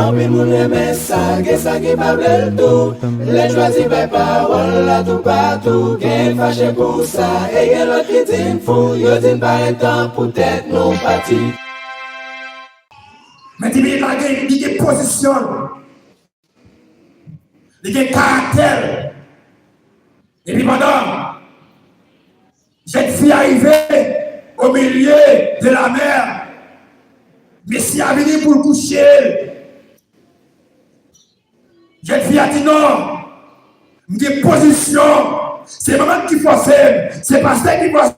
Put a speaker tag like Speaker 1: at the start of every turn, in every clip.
Speaker 1: Envie mon aimer ça, que ça qui va le tout. Les choisis par parole, là tout partout. Qu'est fâché pour ça, et y'a l'autre qui dit fou. Y'a dit pas le temps pour être non parti.
Speaker 2: Mais il y a une position, il y a un caractère. Et puis pendant, cette fille arrivée au milieu de la mer, Messie a venu pour le coucher. Cette fille a dit non, une position, c'est maman qui force, c'est pasteur qui force,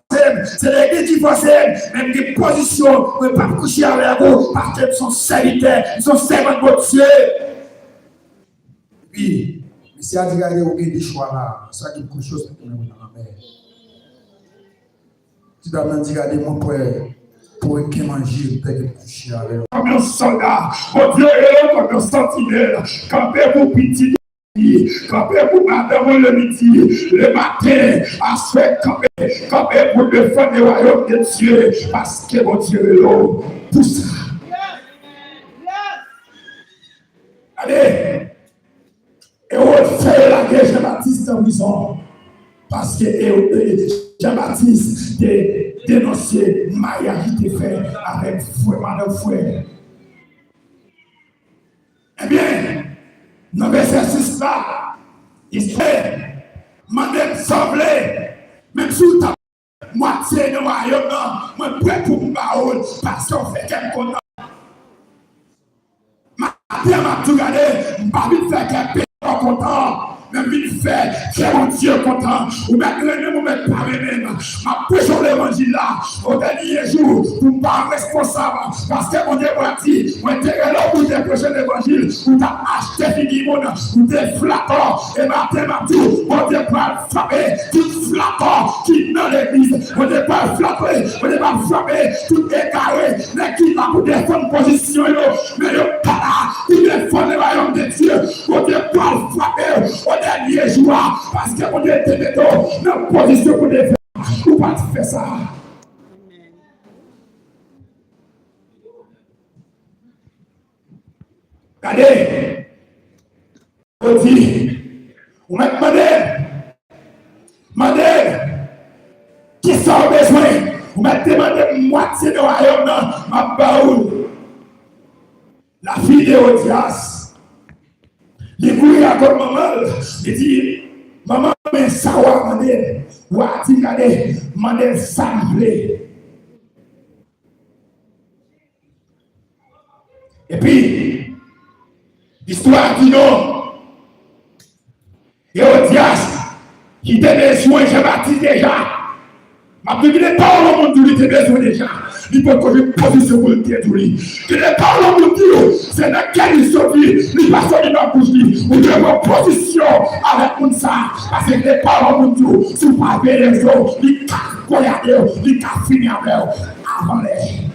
Speaker 2: c'est l'église qui force, même des positions, on ne peut pas coucher avec vous parce qu'ils sont serviteurs, ils sont servants de Dieu. Puis, Messie a dit regardez, vous avez des choix là, c'est ça qui est beaucoup de choses pour nous dans la mer. Tu dois me dire regardez mon père. Pour qu'il mange, peut-être coucher avec. Comme un soldat, mon Dieu est là comme un sentinelle. Campé pour petit, campé pour madame le midi, le matin, à ce fait campé pour défendre le royaume de Dieu, parce que mon Dieu est là. Pour ça. Allez, et on fait la guerre Jean-Baptiste en prison, parce que Jean-Baptiste dénoncer mariage qui était fait avec fouet, madame fouet. Eh bien, dans le verset 6 là, il dit, madame semblait, même sous ta moitié de royaume, moi prêt pour me baoul, parce qu'on fait qu'un content. Madame m'a tout regardé, m'a vite fait qu'un content. Même il fait, c'est mon Dieu content. Ou mettre le nom, ou mettre pas le même. Ma prêchons l'évangile là, au dernier jour, pour ne pas responsable. Parce que mon Dieu m'a dit, moi, t'es là pour te prêcher l'évangile, pour t'as acheté fini mon, pour t'es flatteur. Et ma tout, mon Dieu va frapper, tout flatteur qui dans l'église. Mon Dieu va frapper, mon Dieu va frapper, tout égaré, mais qui va pour défendre position, mais le pas là, pour défendre le royaume de Dieu. Mon Dieu va frapper. Dernier jour, parce que mon Dieu était dedans, dans la position pour défendre, ou pas faire ça. Regardez, on dit, on m'a demandé, qui sont besoin, on m'a demandé moitié de royaume dans ma baoule. La fille de Odias. Il couille à comme maman, il dit, maman, mais ça va demander, ou à dire, regardez, demander semblé. Et puis, l'histoire dit non. Et Odias, qui était besoin, j'ai bâti déjà. Ma Bible n'est pas au monde où il était besoin déjà. Il peut que une position pour le détruire. Il n'est pas au monde où c'est dans quel il se vit. Il passe dans la bouche. Vous devez avoir position avec mon ça. Parce qu'il n'est pas au monde où si vous avez les autres, il a voyagé, il a fini avec avant les.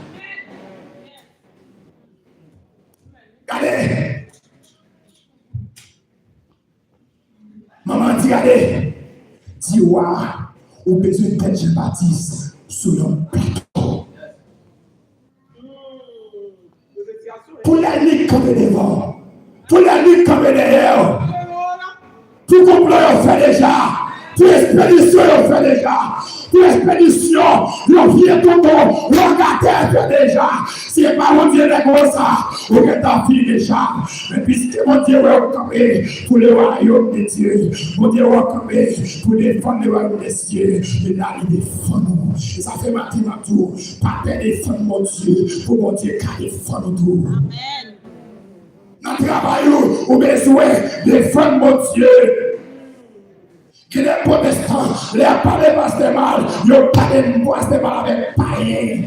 Speaker 2: Regardez. Maman dit, regardez. Dis, waouh. Ou besoin de Jean-Baptiste sur un plateau. Pour la nuit comme devant, pour la nuit comme derrière. Tout complot on fait déjà, tout expédition on fait déjà, tout expédition on vient tout le monde, on fait déjà. Si pas mon Dieu n'est comme ça, on est en fini déjà. Mais puisque mon Dieu est campé pour le royaume de Dieu, mon Dieu est campé pour défendre le royaume de Dieu, et là il défend nous. Ça fait ma tour, pas de défendre mon Dieu, pour mon Dieu qui défend nous. Amen. Dans le travail, on a besoin de défendre mon Dieu. Que les protestants, les parlé pasteur mal, ils ont parlé de pasteur mal avec païen.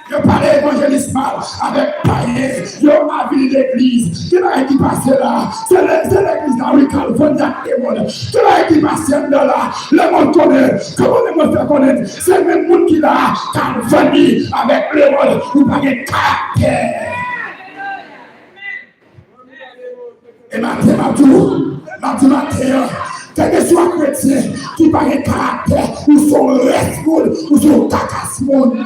Speaker 2: Ils ont parlé d'évangélisme mal avec païen. Ils ont avis l'église. Qui va qui passe là? C'est l'église dans le Californie. Qui va qui passe là? Le monde connaît. Comment le monde fait connaître? C'est le même monde qui l'a, Californie avec le monde. Vous n'avez pas de caractère. Et matin, quel que soit chrétien qui parle de caractère, ou son reste, ou son cacasse monde.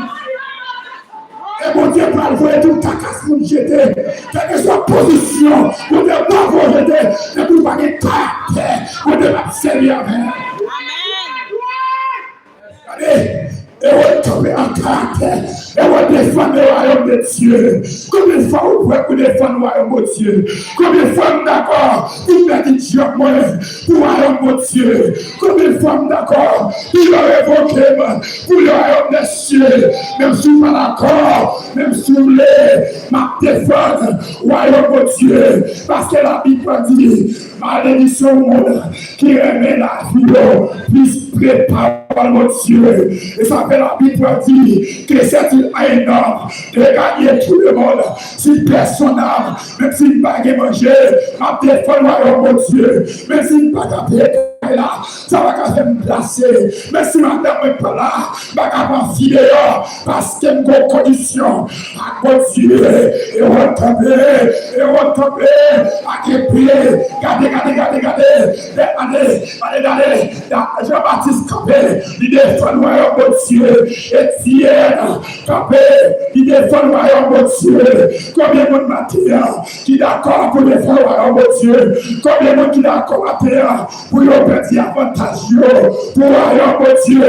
Speaker 2: Et bon Dieu va le voir tout cacasse pour nous jeter. Quelle que soit position, bon Dieu va vous jeter. Ne vous pas de caractère. Bon Dieu va servir avec. Allez. Et on tombe en caractère. Et on défend le royaume de Dieu. Combien de fois vous pouvez défendre le royaume de Dieu? Combien de fois d'accord? Vous mettez Dieu moi pour le royaume de Dieu. Combien de fois d'accord? Il a évoqué pour le royaume des cieux. Même si vous n'êtes pas d'accord, même si vous voulez, ma défendre le royaume de Dieu. Parce que la Bible dit, malédiction au monde qui remet la vie, puisse préparer mon Dieu. Et ça fait la Bible dit que c'est un homme de gagner tout le monde. Si personne n'a, même s'il n'a pas mangé, ma défense à mon Dieu. Même s'il n'a pas là, ça va quand même me placer. Mais si madame n'est pas là, je ne vais pas filer parce qu'il y a une condition à continuer. Et on va tomber, à Képé. Regardez. Allez. Jean-Baptiste Campé, il défend le royaume de Dieu. Étienne Campé, il défend le royaume de Dieu. Combien de monde matin qui est d'accord pour défendre le royaume de Dieu? Combien de monde qui est d'accord matin pour petit avantage pour le royaume de Dieu?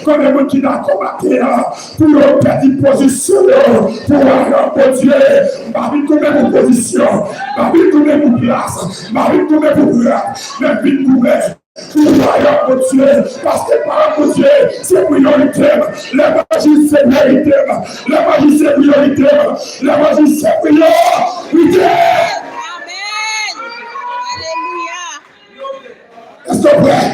Speaker 2: Combien de monde qui est d'accord matin pour le petit position pour le royaume de Dieu? Marie, combien de position? Marie, combien de place? Marie, combien de place? Mais puis, combien? Pour le royaume de Dieu, parce que par de Dieu, c'est priorité. La magie, c'est priorité. La magie, c'est priorité. La magie, c'est priorité.
Speaker 3: Amen. Alléluia.
Speaker 2: Est-ce que vous prêts?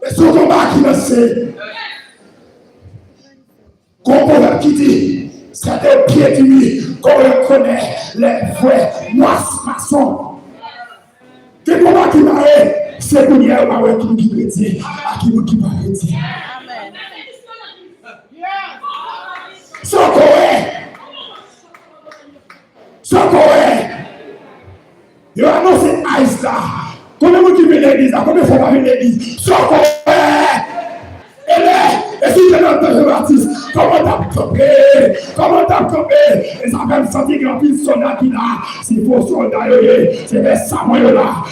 Speaker 2: Est-ce que vous qui me sait? Qu'on qui dit, c'est des pieds du lit, qu'on reconnaît les vrais maçons. Que comment qui m'a c'est pour dire qui chrétien, à qui m'a chrétien.
Speaker 3: Amen.
Speaker 2: Socoré. Il a annoncé Aïssa. Combien de qui vient l'église? Combien de fois va venir l'église? Socoré. Et si je n'entends pas Jean-Baptiste, comment t'as campé? Et ça va me sentir qu'il y a un petit soldat qui là. S'il faut soldat, c'est des samoyens là.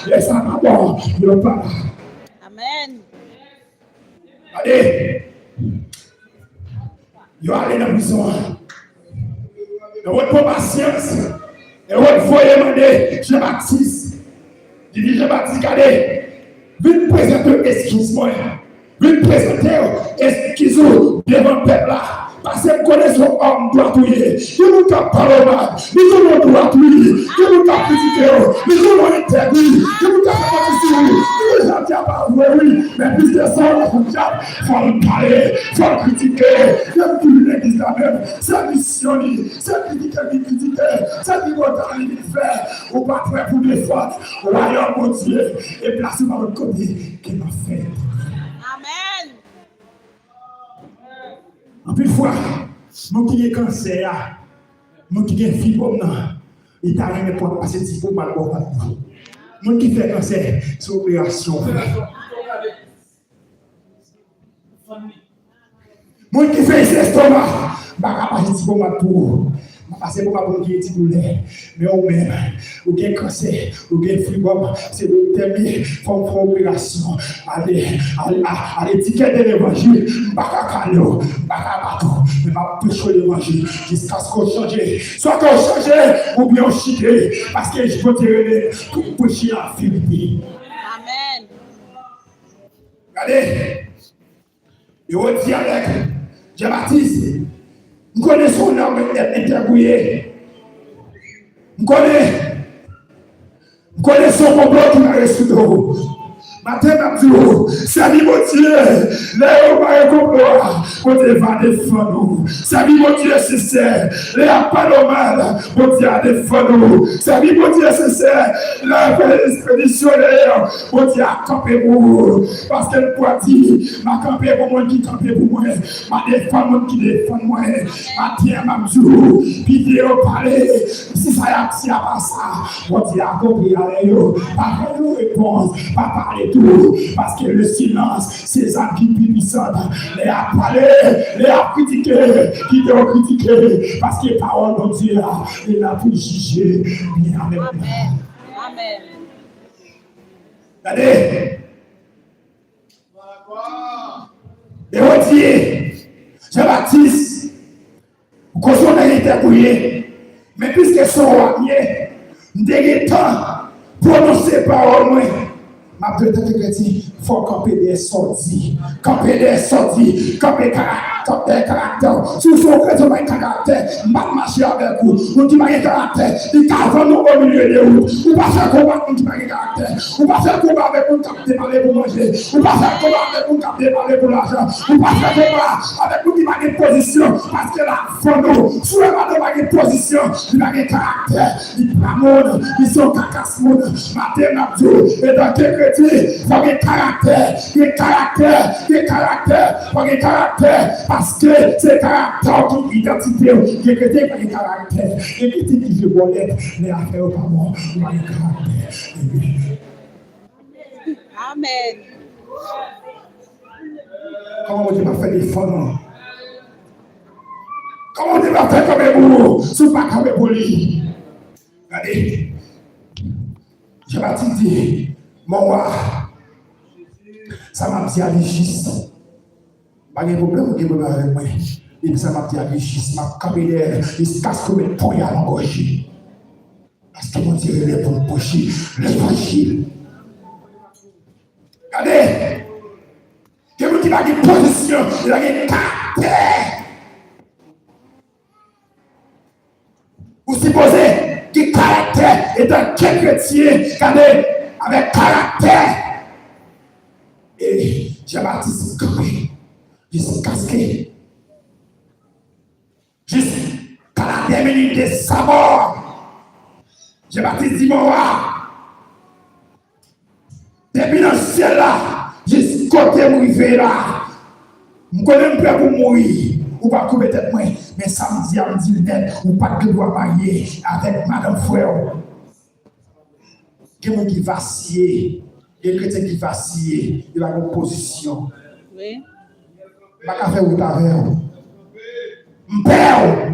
Speaker 2: Et ça va bon, il n'est pas là.
Speaker 3: Amen.
Speaker 2: Allez. Il va aller dans la prison. Et votre patience. Et votre foyer demandé, Jean-Baptiste. Il dit Jean-Baptiste, allez. Vite présenter excuse-moi. Vite présenter excuse-moi devant le peuple là. Parce que vous connaissez son homme doit tuer. Il nous a parlé mal. Nous avons droit tuer. Il nous a critiqué. Nous avons interdit. Il nous a fait il nous a dit à oui. Mais plus de ça, il faut le parler. Il faut le critiquer. Il faut qu'il l'église la même. C'est mission. C'est critiquer. C'est qu'il va faire. On va faire pour défendre. On va y avoir mon Dieu. Et placer dans le côté qu'il m'a fait.
Speaker 3: Amen.
Speaker 2: En plus, fois, mon qui est cancer, mon qui est fibrome, il t'a rien pour passer de pour mal pour mon qui fait cancer, c'est opération. Mon qui fait estomac, bah pas passer pour mal pour. Parce que pour ma qui est mais au même, ou bien cancer, ou bien fibrome, c'est le thème, faut faire opération. Allez, l'étiquette de l'évangile, bacacalo, bacabato, mais ma pécho l'évangile, jusqu'à ce qu'on change. Soit qu'on change, ou bien on chie, parce que je peux te donner pour pécher la vérité.
Speaker 3: Amen.
Speaker 2: Allez, et on dit avec Jean-Baptiste. Nous connaissons son âme intergouillé. Nous connaissons son complot qui m'a reçu de vous. Matin, c'est lui, mon Dieu. Là, on va complot. On va défendre nous. C'est lui, mon Dieu, c'est ça. Là, pas normal. On va défendre nous. C'est lui, mon Dieu, c'est ça. Là, l'expédition, on va camper pour vous. Parce que le poitiers m'a campé pour moi qui campé pour moi. Ma défendre qui défend moi. Ma tiens, ma mzou. Puis, on parler. Si ça y a pas ça, on va compris à l'eau. Pas de réponse. Pas parler. tout. Parce que le silence, c'est ça qui est puissant. Les a parlé, les a critiqué, qui ont critiqué. Parce que parole de Dieu, il a pu juger.
Speaker 3: Amen. Amen.
Speaker 2: Regardez. Hérodier, Jean-Baptiste, qu'on soit interpellé, mais puisque son roi vient, nous avons temps pour prononcer parole, moi, ma deux chrétien, il faut camper des sorties, camper caractère. Si vous faites un caractère, je vais marcher avec vous. Vous dites un caractère, il calme nous au milieu de vous. Vous passez un combat avec un caractère. Vous passez un combat avec un cap démarrer pour manger. Vous passez un combat avec un cap démarrer pour l'argent. Vous passez un combat avec vous qui va une position. Parce que là, pour nous, si vous avez une position, il a un caractère. Il prend monde, ils sont cacasse monde. Matin, et dans quel chrétien, il faut un caractère. Un caractère. Parce que c'est caractère qui identité, qui est chrétien par caractère. Et qui dit je voulais les affaires par moi, par caractère.
Speaker 3: Amen.
Speaker 2: Comment Dieu m'a fait défendre? Comment Dieu m'a fait comme vous? Ce n'est pas comme vous. Regardez. Je vais dire, mon roi, ça m'a dit à l'égiste. Pas de problème avec moi. Et ça m'a dit à l'égiste, m'a capé l'air, il se casse comme un poignard en gorge. Parce que mon Dieu, il est pour me pocher l'évangile. Regardez, quelqu'un qui a une position, il a une caractère. Vous supposez que caractère est un chrétien, regardez, avec caractère. Et Jean-Baptiste campé, juste casqué, jusqu'à la dernière minute de sa mort. Jean-Baptiste dit, mon roi, depuis dans le ciel là, jusqu'à côté mourir là, je connais prêt pour mourir, ou pas couper tête moi, mais samedi à midi net, ou pas que doit marier avec madame frère. Quelqu'un qui vacille, et chrétien qui vacille, il a une position.
Speaker 3: Oui.
Speaker 2: Pas qu'à faire ou ta verre. M'père.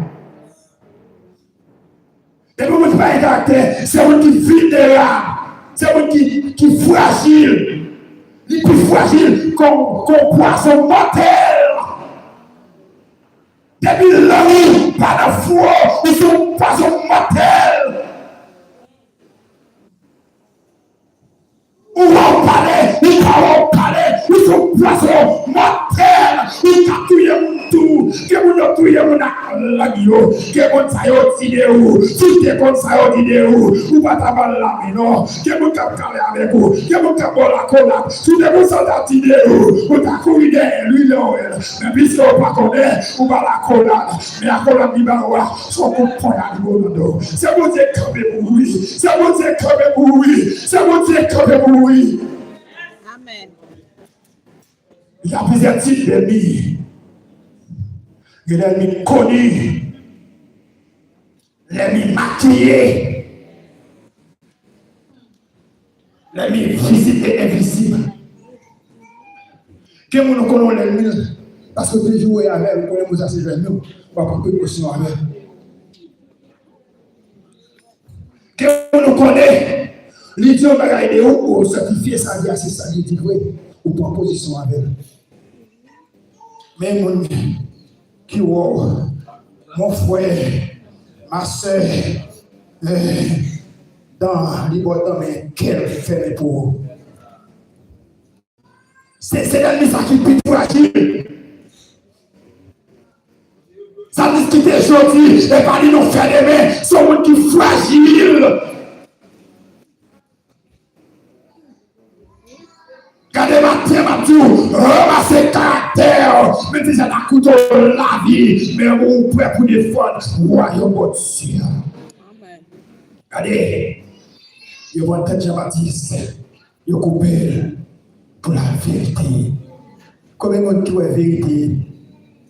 Speaker 2: Et pour vous pas un caractère, c'est un qui vulnérable, c'est un qui est fragile. Il est plus fragile qu'un poisson mortel. Depuis l'homme, par la foi, ils sont poisson mortel. Ou on parlait, ils sont poissons mortels, ils capturent tout, que vous ne tuez mon lagio, que vous saillez d'idéo, si t'es comme ça d'idéo, ou pas ta balle là, mais non, que vous capturez avec vous, que vous capturez la cola, si vous soldats d'idéo, vous t'accourez lui, mais puisque vous ne connaissez pas, vous pas la cola, mais la cola qui va voir, soit pour prendre à l'eau, c'est vous dire que vous oui, c'est vous dire que vous oui, c'est vous dire que vous oui.
Speaker 3: Amen.
Speaker 2: Il y a plusieurs types d'ennemis. Il y a l'ennemi connu, l'ennemi maquillé, l'ennemi visible et invisible. Que nous connaissons l'ennemi, parce que tu joues avec, nous connaissons assez de nous, on va prendre précaution avec. Que nous connaissons, l'idiot va aider pour certifier sa vie à ses saluts, ou pour position avec. Mais mon frère, ma soeur, dans les bordons, mais quel fait pour c'est l'ennemi qui est plus fragile. Ça dit qu'il est aujourd'hui, et pas nous faire des mains, c'est un monde qui est fragile. Regardez ma tout, ramassez caractère, mais déjà la couteau la vie, mais vous pouvez pour défendre le royaume de Dieu. Regardez, ils vont être Jean-Baptiste, ils coupent pour la vérité. Comme un monde qui est la vérité,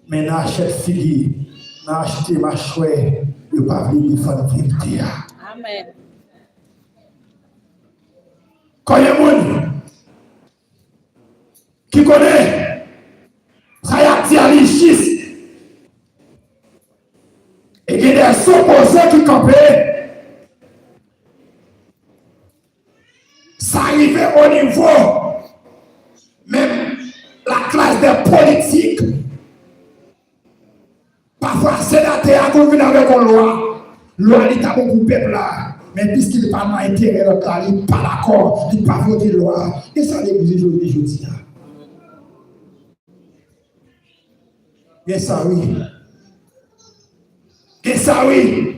Speaker 2: mais n'achète fille, n'achète ma chouette, ils ne peuvent pas défendre la vérité. Amen. Quand il y a un monde, qui connaît, ça y a dit à l'Ichis. Et il y a des opposants qui campaient. Ça arrivait au niveau, même la classe des politiques. Parfois, sénateur a convenu avec une loi. Loi, il est à beaucoup de peuple là. Mais puisqu'il n'est pas dans l'intérêt, il n'est pas d'accord, il n'est pas voté loi. Et ça, l'église aujourd'hui. Et ça, oui. Et ça, oui.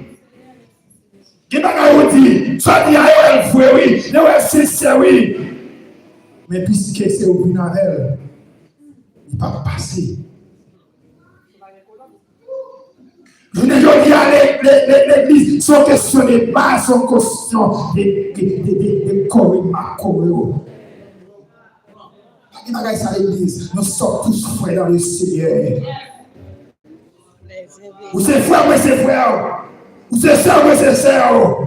Speaker 2: Qui n'a pas dit, ça dit à elle, oui, c'est oui. Mais puisque c'est au binarel, il ne va pas passer. Je ne dis à l'église, sont questionnés pas, sont questions de corps. Il à l'église, nous sommes tous frères dans le Seigneur. Vous êtes frères, mais c'est frères. Vous êtes sœurs, mais c'est sœurs.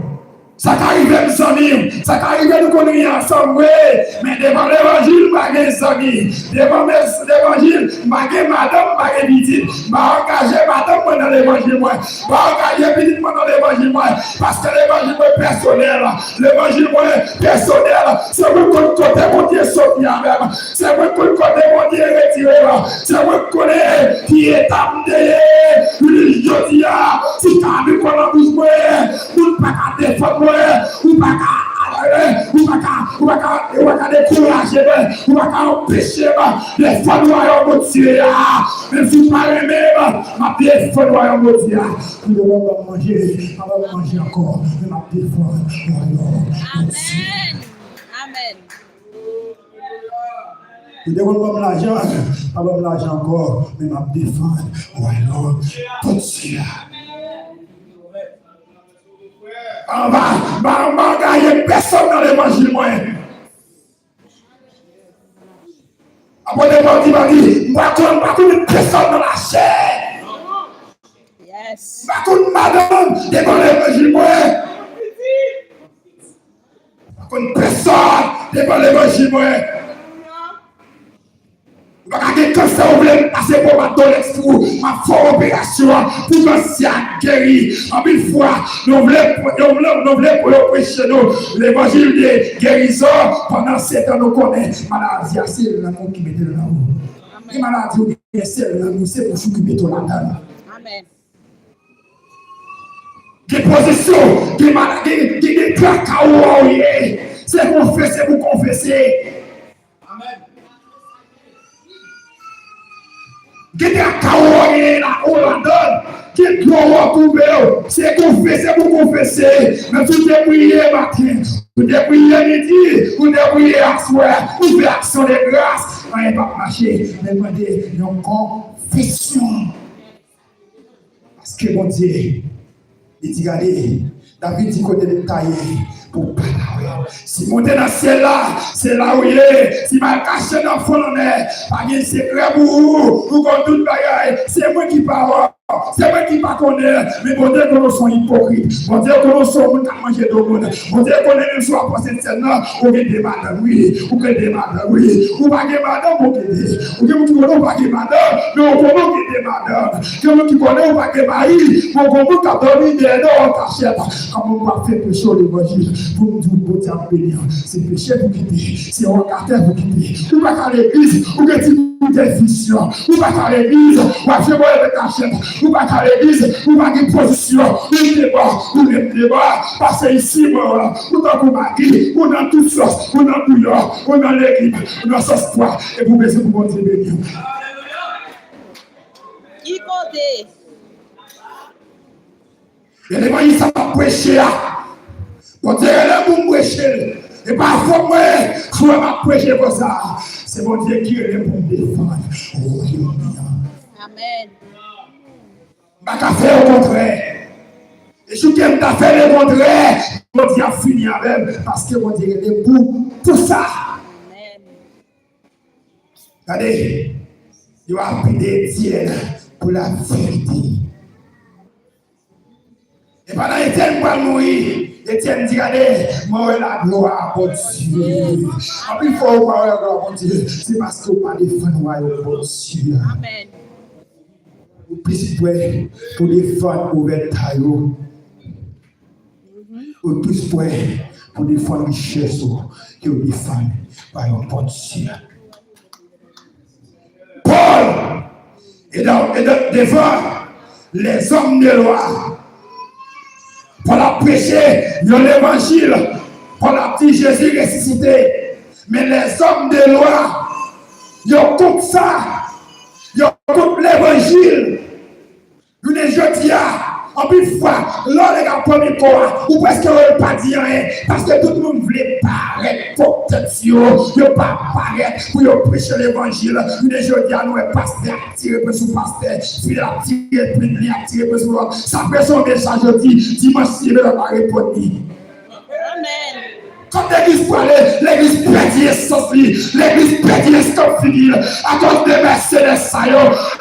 Speaker 2: Ça arrive mes amis, ça arrive nous connaître ensemble, mais devant l'évangile, pas des amis. Devant l'évangile, pas de madame, pas de petite. Pas engager madame dans l'évangile, pas engager petite dans l'évangile, parce que l'évangile est personnel. L'évangile est personnel. C'est moi qui côté mon Dieu sorti avec. C'est moi qui côté mon Dieu retiré. C'est moi qui connais qui est amené. Je dis, si tu as vu qu'on a besoin, vous ne pouvez pas défendre. Ou pas décourager, ou pas empêcher les fonds de royaume de Dieu. Même si pas les mêmes, ma pied fonds de royaume de Dieu. Nous devons manger, on va manger encore, mais ma pied fonds de royaume de Dieu.
Speaker 3: Amen.
Speaker 2: Nous devons l'argent, on va l'argent encore, mais ma pied fonds de royaume de Dieu. On va gagner personne dans l'évangile. Après, il m'a dit, pas de personne dans la chair.
Speaker 3: Yes.
Speaker 2: Pas de madame devant l'évangile. Pas de personne devant l'évangile. Pas de cancer, on voulait passer pour ma douleur, ma forte opération, pour que ça guéri. En une fois, nous voulons prêcher l'évangile de guérison. Pendant 7 ans, nous connaissons maladie, c'est l'amour qui mettait là-haut. Les maladies, c'est l'amour, c'est pour qui mettait là-dedans.
Speaker 3: Amen.
Speaker 2: Des positions, des maladies, des cacao, c'est pour confesser. Qui est à Kaoué, la Hollande, qui est retrouvé, c'est confesser pour confesser. Mais tout est prié matin, tout est prié midi, tout est prié à soir, tout est action de grâce. On n'est pas marché, mais demander une confession. Parce que mon Dieu, il dit, regardez, David dit côté de tailler. Si monter dans le ciel là, c'est là où il est. Si mal caché dans le fond, pas de secret pour vous. Vous connaissez tout le bagage. C'est moi qui parle. C'est moi qui ne connais pas. Mais bon Dieu, que nous sommes hypocrites. Bon Dieu, que nous sommes qui mangent de monde. Bon Dieu, qu'on est même soit pour cette scène là. Ou que des madames, oui. Ou que des madames, oui. Ou pas des madames, ou que des. Ou que nous connaissons pas des madames. Mais on connaît que des madames. Que nous qui connaissons pas des maris. Mais on connaît qu'à dormir dedans en cachette. Comment on va faire pécher l'évangile pour nous dire, bon Dieu, bénir. C'est péché pour quitter. C'est un caractère pour quitter. Ou pas qu'à l'église. Ou que tu des visions. Ou pas qu'à l'église. Ou à faire de cachette. Ou pas qu'à l'église, ou pas de position, ou de débat, parce que ici, ou dans le mari, ou dans toute sauce, ou dans le bouillon, ou dans l'équipe, ou dans sauce poids, et vous baissez pour votre bénir.
Speaker 3: Qui côté?
Speaker 2: Et les voyants, ça va prêcher. Quand tu es là pour prêcher, et parfois, moi, je vais prêcher pour ça. C'est mon Dieu qui est là pour me défendre. Oh,
Speaker 3: Amen.
Speaker 2: Je vais faire au contraire. Et je qui aime faire le contraire, mon Dieu a fini avec, parce que mon Dieu est pour ça.
Speaker 3: Amen.
Speaker 2: Regardez, il va appeler Dieu pour la vérité. Et pendant Étienne va mourir, Étienne dit, regardez, moi la gloire pour Dieu. En plus, il faut voir la gloire pour Dieu. C'est parce que vous ne parlez pas pour Dieu.
Speaker 3: Amen.
Speaker 2: Vous plus prêts pour défendre ouvert taillot. Vous plus prêts pour défendre la richesse que vous défendez par un bon Dieu. Paul est devant les hommes de loi. Pour la prêcher l'évangile, pour la petite Jésus ressuscité. Mais les hommes de loi, ils ont tout ça, ils ont tout l'évangile. Nous ne jeudi en plus fois, lors de la première fois, ou presque pas dire rien, parce que tout le monde voulait paraître protection, ne pas paraître pour prêcher l'évangile. Nous ne jeudi à nous, pasteur, tirer pour son pasteur, puis la tirer, puis la tirer pour son autre. Ça fait son message jeudi, dimanche, il ne va pas répondre.
Speaker 3: Amen.
Speaker 2: Quand l'église parlait, l'église perdit l'essence, l'église perdit l'essence fini. À cause des Mercedes,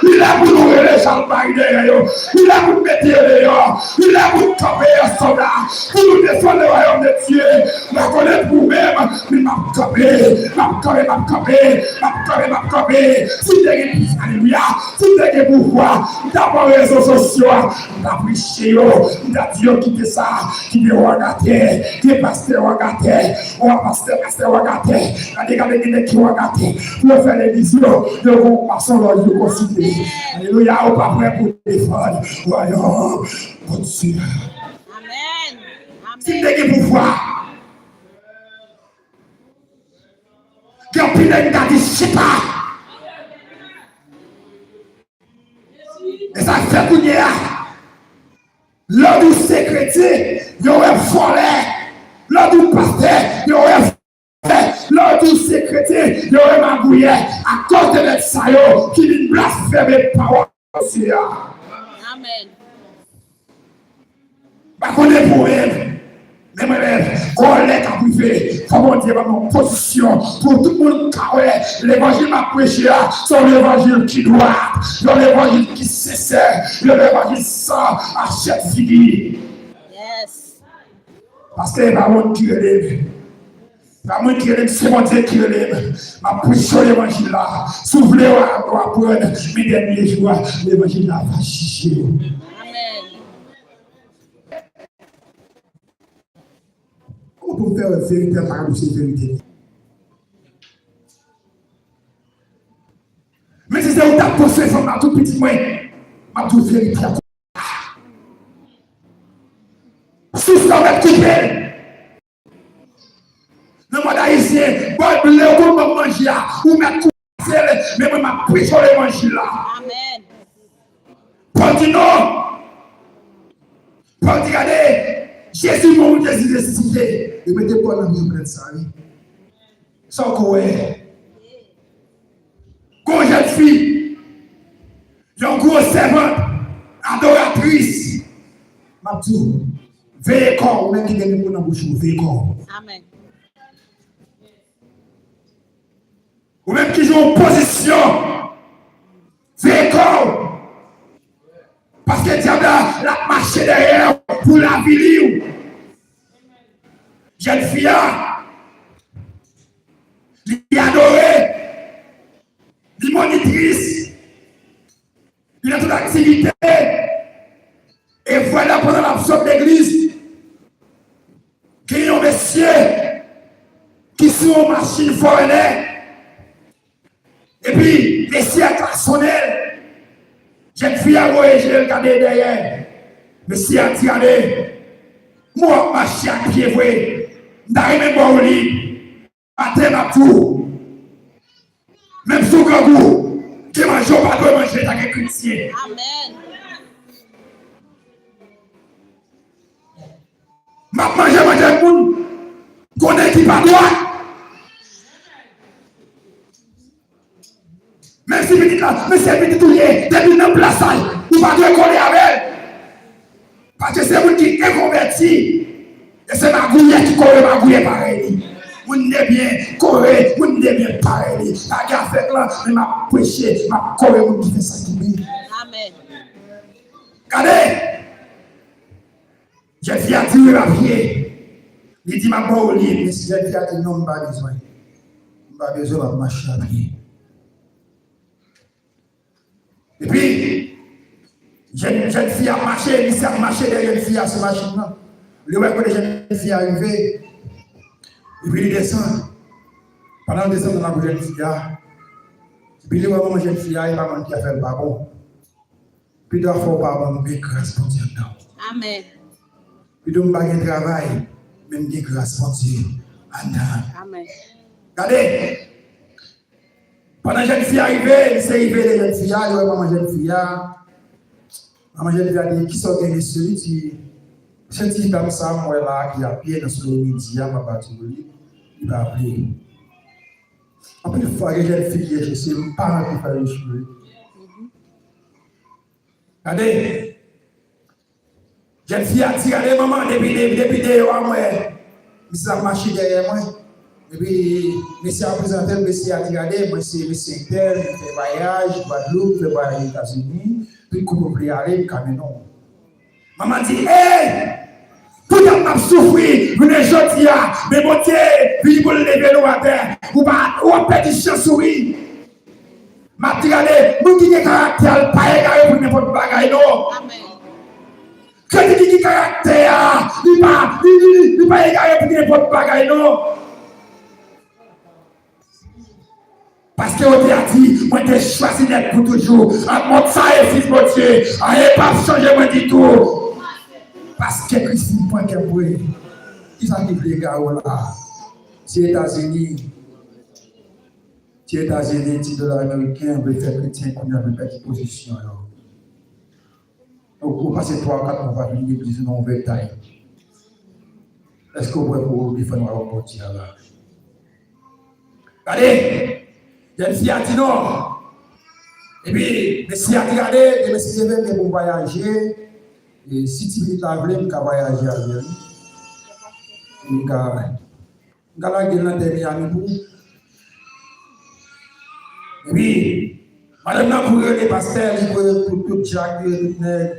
Speaker 2: il a voulu les gens derrière, il a voulu mettre dehors, il a voulu camper un soldat pour nous défendre le royaume de Dieu. Je connais pour vous-même, il m'a camper. Si tu es alléluia, si tu es pouvoir, d'abord les réseaux sociaux, t'as prêché, t'as dit quitter ça, qui est regarder, qui est pasteur regarder. On va passer, regarder. Regardez qui regarder. Pour faire l'église, nous vont passer l'ordre de considérer. Alléluia, on va pas prêt pour défendre. Voyons, bon Dieu.
Speaker 3: Amen.
Speaker 2: Si vous avez pouvoir, qui a pris les gars, je sais pas. Et ça fait qu'on y a. L'ordre du secrétaire, il y aurait volé. Lors du pasteur, il y aurait fait. Lors du secrétaire, il y aurait magouillé. À cause de notre saillot qui vient blasphémer par Dieu.
Speaker 3: Amen.
Speaker 2: Pas qu'on est pour elle. Mais moi-même, qu'on l'est à privé. Comment dire mon position pour tout le monde qui l'évangile m'a prêché. C'est l'évangile qui doit. C'est l'évangile qui sincère. C'est l'évangile sans achète fini.
Speaker 3: Yes.
Speaker 2: Parce que pas moi qui relève. Pas moi qui relève, c'est mon Dieu qui relève. Ma prêche l'évangile là. Si vous voulez apprendre mes derniers jours, l'évangile là va chicher.
Speaker 3: Amen.
Speaker 2: Comment pour faire une vérité par cette vérité? Mais si c'est où ta possession, ma tout petit moins, ma toute vérité. Si ça va être coupé. Le monde haïtien, bon, le monde va manger, ou mettre coupé, mais moi, ma prêche l'évangile là.
Speaker 3: Amen.
Speaker 2: Paul dit non. Paul dit, regardez, Jésus mort, Jésus ressuscité. Et mettez Paul dans le plein ça. Sans quoi. Quand jeune fille, une grosse servante, adoratrice, m'a dit, veillez corps, ou même qui gagne pour la bouche, veillez corps.
Speaker 3: Amen.
Speaker 2: Ou même qui joue en position, veillez corps. Parce que le diable l'a marché derrière pour la vie. Jeune fille, il adoré, il monitrice, il a toute activité. Et voilà pendant l'absence d'église, qu'il y a un monsieur qui sont en machine foraine. Et puis, monsieur a klaxonné. Jeune fille a voyagé, j'ai regardé derrière. Monsieur a dit, allez, moi, ma chien à pied, vous n'arrivez pas au lit, à terre à tout. Même sous grand goût, qui mange pas de manger dans les chrétiens.
Speaker 3: Amen.
Speaker 2: Ma manger le monde, qu'on est qui pas droit. Même si petit là, mais c'est petit tout lié, depuis dans place, il va doit coller avec elle. Parce que c'est vous qui est converti. Et c'est ma gouille qui colle ma gouille pareil. Vous n'êtes bien coré, vous n'êtes bien pareil. La gare fait là, mais m'a prêché, m'a coré, vous qui fait ça.
Speaker 3: Amen.
Speaker 2: Regardez. J'ai fait attirer la pied. Il dit, ma bonne lit, mais si j'ai fait attirer, non, je n'ai pas besoin. Je n'ai pas besoin de marcher à pied. Et puis, jeune fille a marché, il a marché derrière une fille à ce machine-là. Le voit que les jeunes filles arrivent, et puis il descend. Pendant qu'il descend dans la jeune fille, et puis il voit comment jeune fille, il n'y a pas de qui a fait le pardon. Puis il doit faire le pardon, mais grâce pour Dieu.
Speaker 3: Amen.
Speaker 2: Puis il doit faire un travail, même grâce pour Dieu.
Speaker 3: Amen.
Speaker 2: Regardez. Pendant que la jeune fille arrivée, il s'est arrivé les jeunes filles, il voit maman jeune fille. Maman jeune fille a dit, qui sont gagnés celui qui. C'est petit comme ça, moi là, qui a pied dans ce midi, ma batterie, il va appeler. Après, il faut que les jeunes filles, je sais, mes parents qui font les cheveux. Regardez. Jeune fille a dit, regardez, maman, depuis des moi, il a marché derrière moi. Et puis, monsieur a présenté, monsieur a dit, regardez, moi, c'est monsieur Intel, il fait voyage, Guadeloupe, il fait voyage aux États-Unis, puis il coupe aller, aller, Cameroun. Maman dit, hey! Tout le monde souffrir, vous ne jeudi, mais mon Dieu, puis vous levez le matin, vous ne perdez de chance, oui. Ma dit, regardez, vous qui avez caractère, pas égaré pour n'importe quoi, non.
Speaker 3: Amen.
Speaker 2: Que qui caractère, il pas égaré pour n'importe quoi, non. Parce que on t'a dit, moi t'ai choisi d'être pour toujours. À mon ça et fils mon Dieu, rien pas changer moi du tout. Parce que Christ ne point qu'un bruit. Qui s'arrive les gars là? Si les États-Unis, si $, américains veulent faire chrétien qu'on a une petite position. Donc vous passez 3-4 mois venir l'église non taille. Est-ce que vous pouvez pour défendre votre portier là? Allez! Il y a une fille a dit non. Et puis, monsieur a dit, regardez, et monsieur veut pour voyager. Et si tu veux la vraie, tu vas voyager avec lui. Tu vas la gueule dans tes amis. Et puis, madame n'a pour les pasteurs, pour tout Jacques, tout nègre.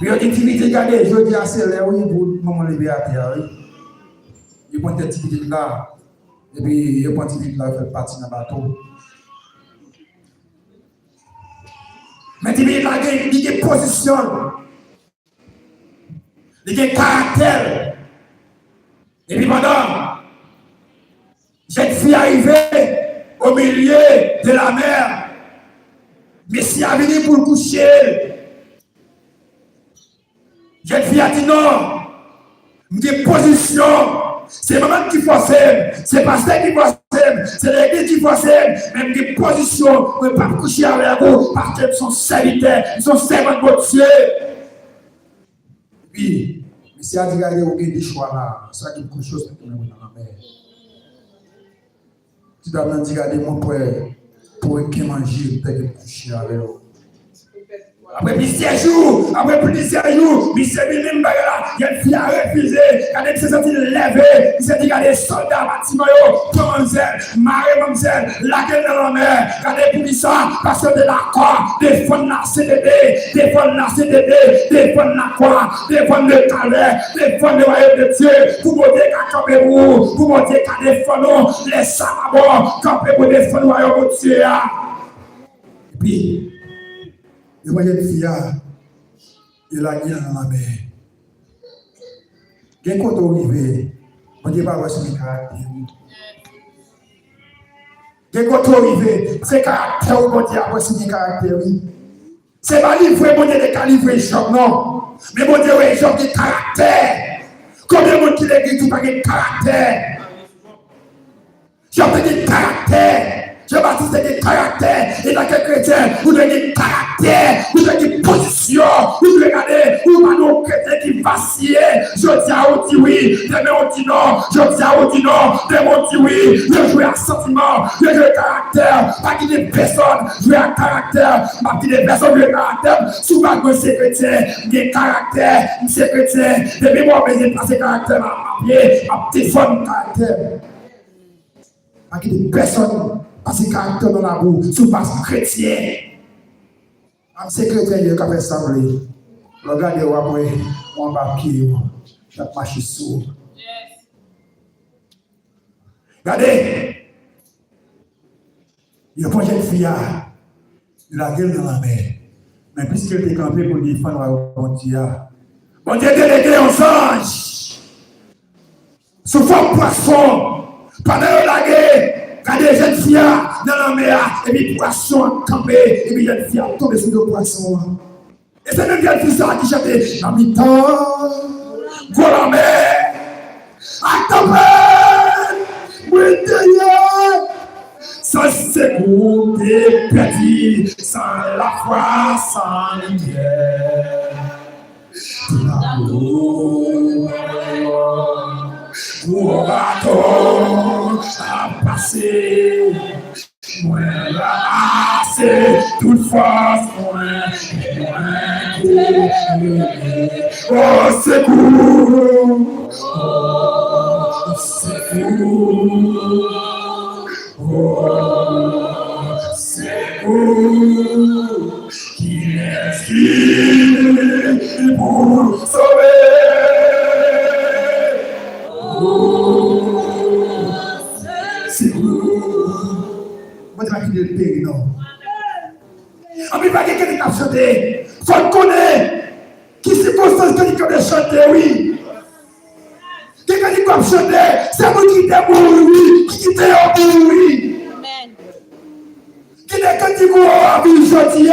Speaker 2: Puis, il dit, tu veux regarder, je dis à celle-là, oui, pour maman lever à terre. Il prend cette petite là. Et puis, il continue de faire partie dans le bateau. Mais il a une position, il a un caractère. Et puis, pendant, cette fille arrivée au milieu de la mer, mais si elle venu pour le coucher, cette fille a dit non, une position. C'est maman qui force, c'est pasteur qui force, c'est l'église qui force, même des positions, on ne peut pas coucher avec vous, parce qu'ils sont serviteurs, ils sont servants de votre Dieu. Oui, mais si elle dit qu'il y a des choix là, c'est quelque chose qui est dans la mer. Tu dois me dire, regardez mon père, pour qu'il mange, peut-être coucher avec vous. Après plusieurs jours, il s'est mis même bagarre, il a une fille à refuser, quand il s'est senti levé, il s'est dit qu'il y a des soldats bâtiments, mademoiselle, marie-mademoiselle, la gueule dans la mer, quand il dit ça, parce que de la croix, des fonds de la CDD, des fonds de la CDD, des fonds de la croix, des fonds de calais, des fonds de royaume de Dieu, pour montrer qu'à camper vous, pour montrer qu'à défendre, les sabots, camper pour défendre le royaume de Dieu. Et puis, il voyait une fille, il a dit dans la mer. Quand on arrive, on ne dit pas voir son caractère. Quand on arrive, c'est caractère, on dit voir son caractère. Ce n'est pas livré, on dit de livrer Job, non. Mais on dit, oui, Job de caractère. Combien de monde qui l'église, tout pas de caractère? Job de caractère. Jean-Baptiste a des caractères, et dans quel chrétien, vous avez des caractères, vous avez des positions, vous devez regarder, vous avez des chrétiens qui vacillent. Je dis à vous dit oui, demain on dit non, je dis à vous dit non, demain on dit oui, je joue à sentiment, je joue à caractère, pas qu'il y ait personne, je joue à caractère, pas qu'il y ait personne, je joue à caractère, souvent que c'est chrétien, des caractères, c'est chrétien, depuis moi, je vais passer caractère à pied, à petit fond caractère. Pas qu'il y ait personne. Parce que caractère dans la boue, sous base chrétien. C'est chrétien qui a fait sembler. Regardez, on va pied, on va marcher sur. Regardez, il y a pas de jeune fille, la gueule dans la mer. Mais puisqu'elle était campée pour défendre le bon Dieu, bon Dieu délégué aux anges, sous forme poisson, pendant la guerre, regardez les jeunes filles dans la mer, et puis poisson campé, et puis les jeunes filles tombent sur le poisson. Et c'est même jeunes filles qui chantent dans mi-temps, pour la mer, à tomber, oui, Dieu. Sans secours et petit, sans la foi, sans lumière. L'amour, pour bateau à passer, moi là, c'est toute force, oh, secours, oh, secours. Oh, c'est vous qui est pour sauver. Oh, c'est vous. Moi, je vais quitter le pays, non. En plus, il va y avoir quelqu'un qui a chanté. Faut connaître qui circonstance que tu as chanté, oui. Quelqu'un qui a chanté, c'est vous qui t'es mort, oui. Qui t'es mort, oui. Qui n'est qu'un petit coup à vie aujourd'hui.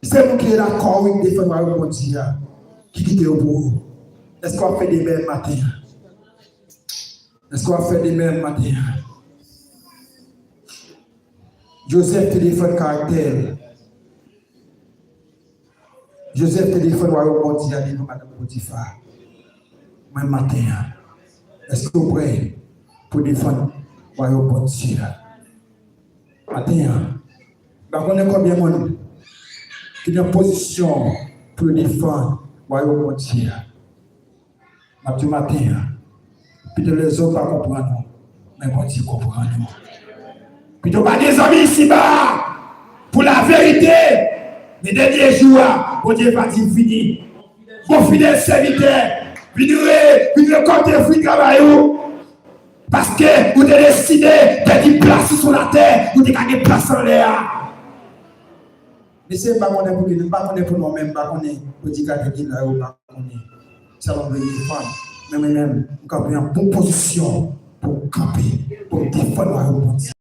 Speaker 2: C'est vous qui êtes d'accord avec des femmes à aujourd'hui. Qui quitte au bout. Est-ce qu'on fait des mêmes matins? Est-ce qu'on fait des mêmes matins? Joseph téléphone caractère. Joseph téléphone à aujourd'hui. Il dit nous, Madame Potiphar. Même matin. Est-ce que vous prêtez pour défendre? Voyons bon Dieu. Matin, on est combien de monde qui est en position pour défendre? Voyons bon Dieu. Matin, puis les autres ne comprennent pas, mais bon Dieu comprend. Puis tu pas des amis ici-bas pour la vérité. Les derniers jours, bon Dieu va dire fini. Bon fidèle serviteur, puis le côté free travail. Parce que vous avez décidé de dire place sur la terre, vous avez gagné place en l'air. Mais c'est pas pour nous, pas pour nous-mêmes, pas pour nous dire que là, ou pas pour nous. Ça va venir femme. Mais même, nous avons une bonne position pour camper, pour défendre la route.